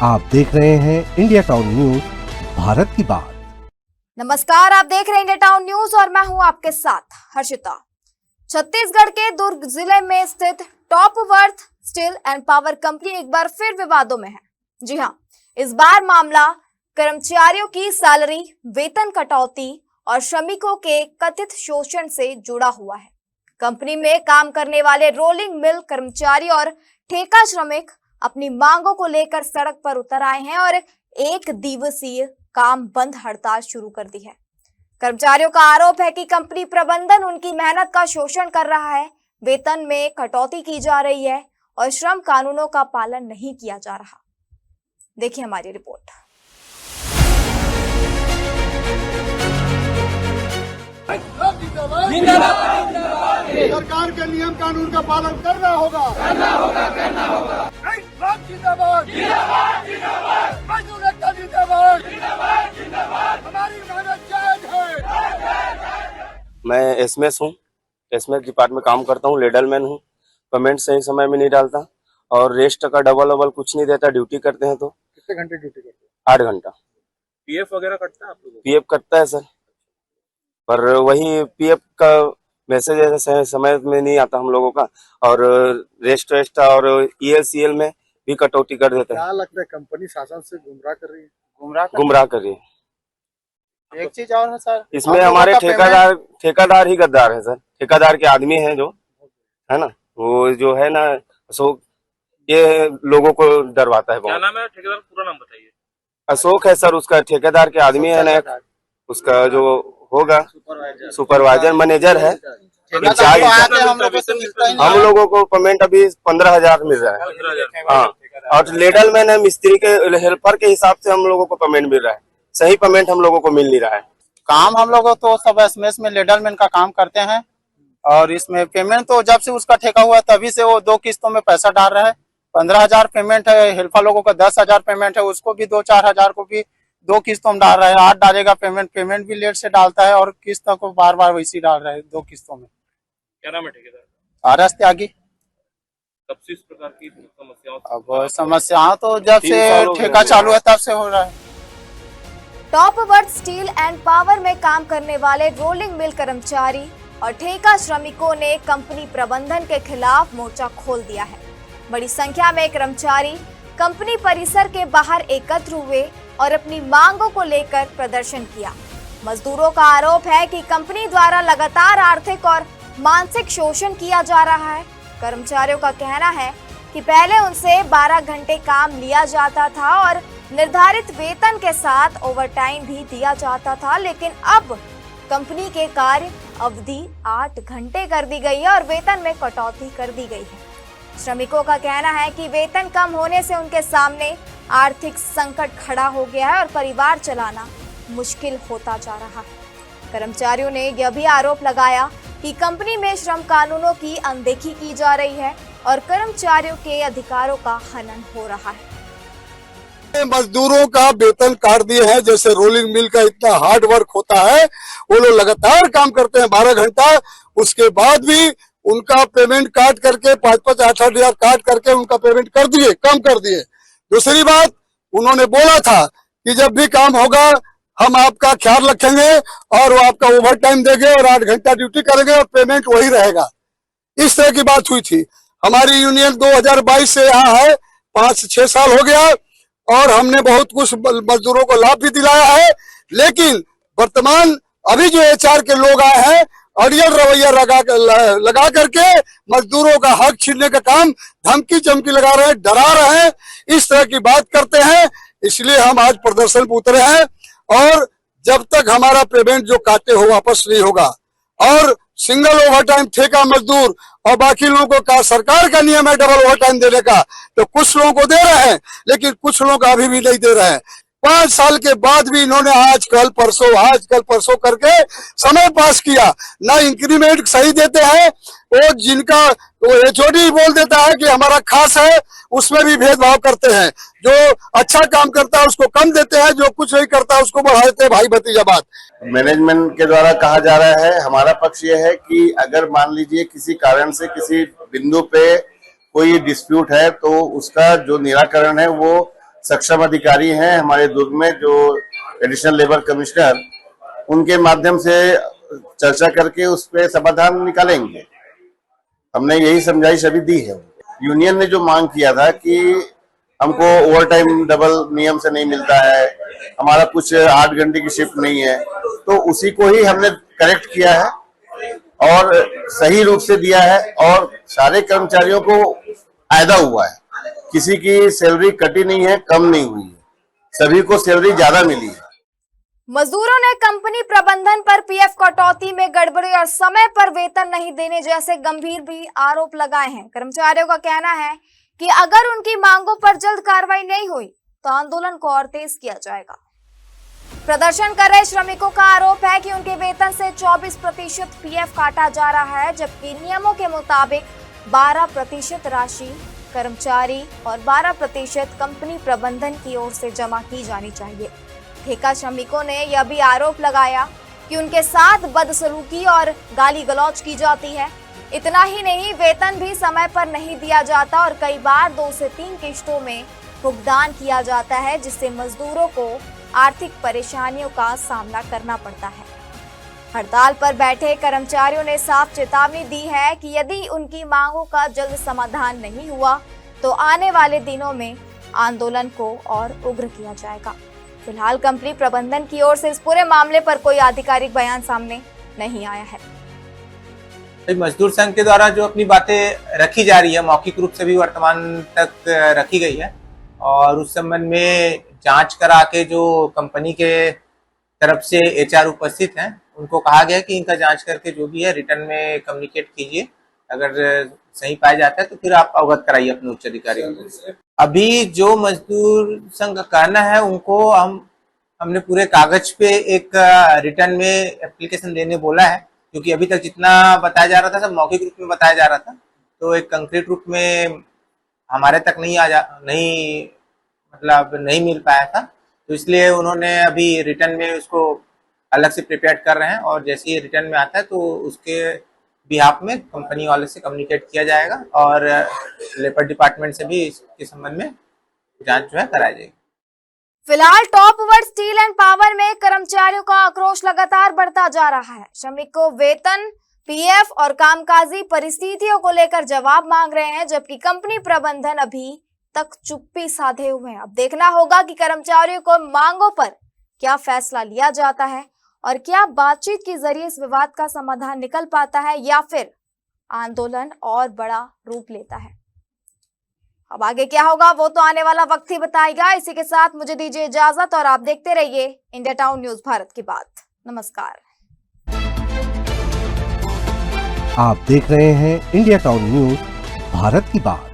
आप देख रहे हैं इंडिया टाउन न्यूज, भारत की बात। नमस्कार, आप देख रहे हैं इंडिया टाउन न्यूज और मैं हूं आपके साथ हर्षिता। छत्तीसगढ़ के दुर्ग जिले में स्थित top worth steel and power company एक बार फिर विवादों में है। जी हां, इस बार मामला कर्मचारियों की सैलरी, वेतन कटौती और श्रमिकों के कथित शोषण से जुड़ा हुआ है। कंपनी में काम करने वाले रोलिंग मिल कर्मचारी और ठेका श्रमिक अपनी मांगों को लेकर सड़क पर उतर आए हैं और एक दिवसीय काम बंद हड़ताल शुरू कर दी है। कर्मचारियों का आरोप है कि कंपनी प्रबंधन उनकी मेहनत का शोषण कर रहा है, वेतन में कटौती की जा रही है और श्रम कानूनों का पालन नहीं किया जा रहा। देखिए हमारी रिपोर्ट। सरकार के नियम कानून का पालन करना होगा। जिंदाबाद, मजदूर एकता जिंदाबाद, हमारी मेहनत जायज है। मैं एसएमएस हूँ, एसएमएस डिपार्टमेंट में काम करता हूँ, लेडरमैन हूँ। पेमेंट सही समय में नहीं डालता और रेस्ट का डबल कुछ नहीं देता। ड्यूटी करते हैं तो कितने घंटे ड्यूटी करते हैं? 8 घंटा। पीएफ वगैरह कटता है आप लोगों को? पीएफ कटता है सर, पर वही पीएफ का मैसेज ऐसे समय में नहीं आता हम लोगों का, और रेस्ट और ईएलसीएल में भी कटौती कर देते हैं। क्या लगता है कंपनी शासन से गुमराह कर रही है? गुमराह कर रही है। एक चीज और है सर, इसमें हमारे ठेकेदार ही गद्दार है सर। ठेकेदार के आदमी हैं जो है ना, वो जो है ना अशोक, ये लोगों को डरवाता है बहुत। क्या नाम है ठेकेदार? पूरा नाम बताइए। अशोक है सर, उसका ठेकेदार के आदमी है ना, उसका जो होगा सुपरवाइजर मैनेजर है। हम लोगों को पेमेंट अभी 15,000 मिल रहा है। हाँ, और लेडरमैन है, मिस्त्री के हेल्पर के हिसाब से हम लोगों को पेमेंट मिल रहा है। सही पेमेंट हम लोगों को मिल नहीं रहा है। काम हम लोग तो सब एसएमएस में लेडरमैन का काम करते हैं, और इसमें पेमेंट तो जब से उसका ठेका हुआ तभी से वो 2 किस्तों में पैसा डाल रहा है। 15,000 पेमेंट है, हेल्पर लोगों का 10,000 पेमेंट है, उसको भी 2-4 हजार को भी 2 किस्तों में डाल रहा है। 8 डालेगा पेमेंट भी लेट से डालता है, और किस्त को बार वैसे डाल रहा है 2 किस्तों में। क्या नाम है ठेकेदार? आरएस त्यागी। कब से इस प्रकार की समस्याओं? अब समस्या तो जब से ठेका चालू है तब से हो रहा है। Top worth steel and power में काम करने वाले रोलिंग मिल कर्मचारी और ठेका श्रमिकों ने कंपनी प्रबंधन के खिलाफ मोर्चा खोल दिया है। बड़ी संख्या में कर्मचारी कंपनी परिसर के बाहर एकत्र हुए और अपनी मांगों को लेकर प्रदर्शन किया। मजदूरों का आरोप है कि कंपनी द्वारा लगातार आर्थिक और मानसिक शोषण किया जा रहा है। कर्मचारियों का कहना है कि पहले उनसे 12 घंटे काम लिया जाता था और निर्धारित वेतन के साथ ओवरटाइम भी दिया जाता था, लेकिन अब कंपनी के कार्य अवधि 8 घंटे कर दी गई है और वेतन में कटौती कर दी गई है। श्रमिकों का कहना है कि वेतन कम होने से उनके सामने आर्थिक संकट खड़ा हो गया है और परिवार चलाना मुश्किल होता जा रहा है। कर्मचारियों ने यह भी आरोप लगाया कि कंपनी में श्रम कानूनों की अनदेखी की जा रही है और कर्मचारियों के अधिकारों का हनन हो रहा है। मजदूरों का वेतन काट दिए हैं। जैसे रोलिंग मिल का इतना हार्ड वर्क होता है, वो लोग लगातार काम करते हैं 12 घंटा, उसके बाद भी उनका पेमेंट काट करके 5-5, 8-8 हजार काट करके उनका पेमेंट कर दिए, कम कर दिए। दूसरी बात, उन्होंने बोला था कि जब भी काम होगा हम आपका ख्याल रखेंगे और वो आपका ओवर टाइम देंगे और 8 घंटा ड्यूटी करेंगे और पेमेंट वही रहेगा। इस तरह की बात हुई थी। हमारी यूनियन 2022 से यहाँ है, 5-6 साल हो गया और हमने बहुत कुछ मजदूरों को लाभ भी दिलाया है, लेकिन वर्तमान अभी जो एचआर के लोग आए हैं, अड़ियल रवैया लगा करके मजदूरों का हक छीनने का काम, धमकी चमकी लगा रहे हैं, डरा रहे हैं, इस तरह की बात करते हैं। इसलिए हम आज प्रदर्शन पर उतरे हैं और जब तक हमारा पेमेंट जो काटे हो वापस नहीं होगा, और सिंगल ओवर टाइम ठेका मजदूर और बाकी लोगों को सरकार का नियम है डबल ओवर टाइम देने का, तो कुछ लोगों को दे रहे हैं लेकिन कुछ लोग अभी भी नहीं दे रहे हैं। 5 साल के बाद भी इन्होंने आज कल परसों करके समय पास किया। ना इंक्रीमेंट सही देते हैं, वो जिनका वो एचओडी बोल देता है कि हमारा खास है, उसमें भी भेदभाव करते हैं। जो अच्छा काम करता है उसको कम देते हैं, जो कुछ नहीं करता है उसको बढ़ा देते हैं। भाई भतीजा बात मैनेजमेंट के द्वारा कहा जा रहा है। हमारा पक्ष ये है कि अगर मान लीजिए किसी कारण से किसी बिंदु पे कोई डिस्प्यूट है तो उसका जो निराकरण है वो सक्षम अधिकारी हैं हमारे दुर्ग में, जो एडिशनल लेबर कमिश्नर, उनके माध्यम से चर्चा करके उस पर समाधान निकालेंगे। हमने यही समझाइश अभी दी है। यूनियन ने जो मांग किया था कि हमको ओवर टाइम डबल नियम से नहीं मिलता है, हमारा कुछ 8 घंटे की शिफ्ट नहीं है, तो उसी को ही हमने करेक्ट किया है और सही रूप से दिया है और सारे कर्मचारियों को फायदा हुआ है। किसी की सैलरी कटी नहीं है, कम नहीं हुई है, सभी को सैलरी ज्यादा मिली है। मजदूरों ने कंपनी प्रबंधन पर पीएफ कटौती में गड़बड़ी और समय पर वेतन नहीं देने जैसे गंभीर भी आरोप लगाए हैं। कर्मचारियों का कहना है कि अगर उनकी मांगों पर जल्द कार्रवाई नहीं हुई तो आंदोलन को और तेज किया जाएगा। प्रदर्शन कर रहे श्रमिकों का आरोप है कि उनके वेतन से 24% पीएफ काटा जा रहा है, जबकि नियमों के मुताबिक 12% राशि कर्मचारी और 12% कंपनी प्रबंधन की ओर से जमा की जानी चाहिए। ठेका श्रमिकों ने यह भी आरोप लगाया कि उनके साथ बदसलूकी और गाली गलौज की जाती है। इतना ही नहीं, वेतन भी समय पर नहीं दिया जाता और कई बार 2 से 3 किश्तों में भुगतान किया जाता है, जिससे मजदूरों को आर्थिक परेशानियों का सामना करना पड़ता है। हड़ताल पर बैठे कर्मचारियों ने साफ चेतावनी दी है कि यदि उनकी मांगों का जल्द समाधान नहीं हुआ तो आने वाले दिनों में आंदोलन को और उग्र किया जाएगा। फिलहाल कंपनी प्रबंधन की ओर से इस पूरे मामले पर कोई आधिकारिक बयान सामने नहीं आया है। मजदूर संघ के द्वारा जो अपनी बातें रखी जा रही है, मौखिक रूप से भी वर्तमान तक रखी गई है और उस संबंध में जांच करा के जो कंपनी के तरफ से एचआर उपस्थित हैं उनको कहा गया कि इनका जांच करके जो भी है रिटर्न में कम्युनिकेट कीजिए, अगर सही पाया जाता है तो फिर आप अवगत कराइए अपने उच्च अधिकारियों को। अभी जो मजदूर संघ का कहना है उनको हमने पूरे कागज पे एक रिटर्न में एप्लीकेशन देने बोला है, क्योंकि अभी तक जितना बताया जा रहा था सब मौखिक रूप में बताया जा रहा था, तो एक कंक्रीट रूप में हमारे तक नहीं मिल पाया था, तो इसलिए उन्होंने अभी रिटर्न में उसको अलग से प्रिपेयर कर रहे हैं और जैसे ही रिटर्न में आता है तो उसके बिहाफ में कंपनी वाले से कम्युनिकेट किया जाएगा और लेबर डिपार्टमेंट से भी इसके संबंध में जांच जो है कराई जाएगी। फिलहाल top word steel and power में कर्मचारियों का आक्रोश लगातार बढ़ता जा रहा है। श्रमिकों वेतन, पीएफ और कामकाजी परिस्थितियों को लेकर जवाब मांग रहे हैं, जबकि कंपनी प्रबंधन अभी तक चुप्पी साधे हुए हैं। अब देखना होगा कि कर्मचारियों को मांगों पर क्या फैसला लिया जाता है और क्या बातचीत के जरिए इस विवाद का समाधान निकल पाता है या फिर आंदोलन और बड़ा रूप लेता है। अब आगे क्या होगा वो तो आने वाला वक्त ही बताएगा। इसी के साथ मुझे दीजिए इजाजत और आप देखते रहिए इंडिया टाउन न्यूज भारत की बात। नमस्कार। आप देख रहे हैं इंडिया टाउन न्यूज भारत की बात।